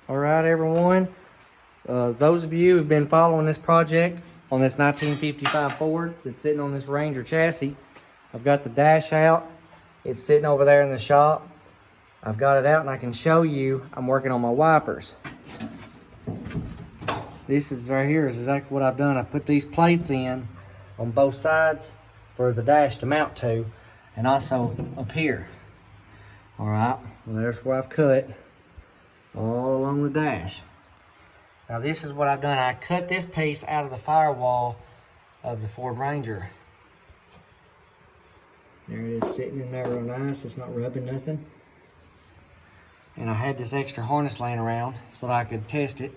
All right, everyone. Those of you who've been following this project on this 1955 Ford that's sitting on this Ranger chassis, I've got the dash out. It's sitting over there in the shop. I've got it out and I can show you I'm working on my wipers. This is right here is exactly what I've done. I put these plates in on both sides for the dash to mount to, and also up here. All right, well, there's where I've cut all along the dash. Now this is what I've done. I cut this piece out of the firewall of the Ford Ranger. There it is, sitting in there real nice. It's not rubbing nothing. And I had this extra harness laying around so that I could test it.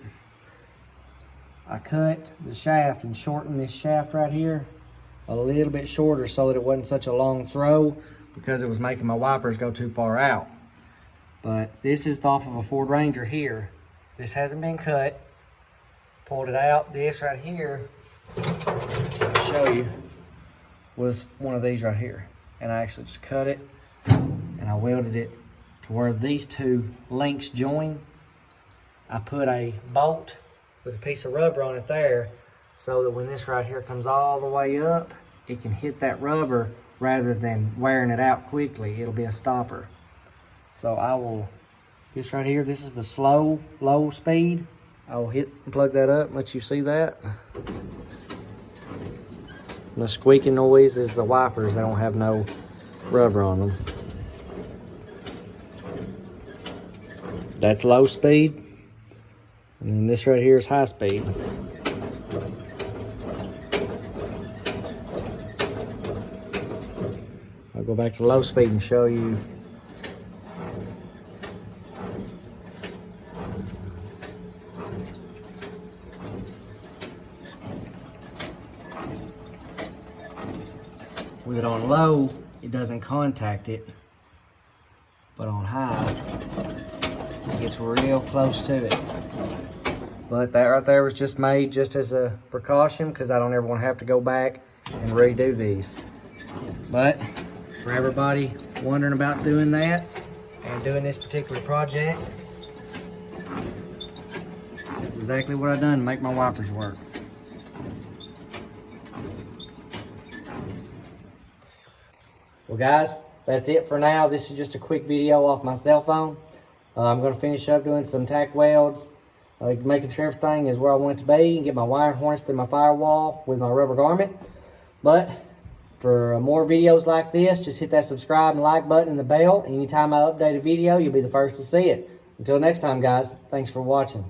I cut the shaft and shortened this shaft right here a little bit shorter so that it wasn't such a long throw, because it was making my wipers go too far out. But this is off of a Ford Ranger here. This hasn't been cut. Pulled it out. This right here, I'll show you, was one of these right here. And I actually just cut it and I welded it to where these two links join. I put a bolt with a piece of rubber on it there so that when this right here comes all the way up, it can hit that rubber rather than wearing it out quickly. It'll be a stopper. So I will, this right here, this is the slow, low speed. I will hit and plug that up and let you see that. And the squeaking noise is the wipers. They don't have no rubber on them. That's low speed. And then this right here is high speed. I'll go back to low speed and show you. With it on low, it doesn't contact it, but on high, it gets real close to it. But that right there was just made just as a precaution, because I don't ever want to have to go back and redo these. But for everybody wondering about doing that and doing this particular project, that's exactly what I've done to make my wipers work. Well guys, that's it for now. This is just a quick video off my cell phone. I'm going to finish up doing some tack welds, making sure everything is where I want it to be, and get my wire harness through my firewall with my rubber garment. But for more videos like this, just hit that subscribe and like button and the bell. Anytime I update a video, you'll be the first to see it. Until next time guys, thanks for watching.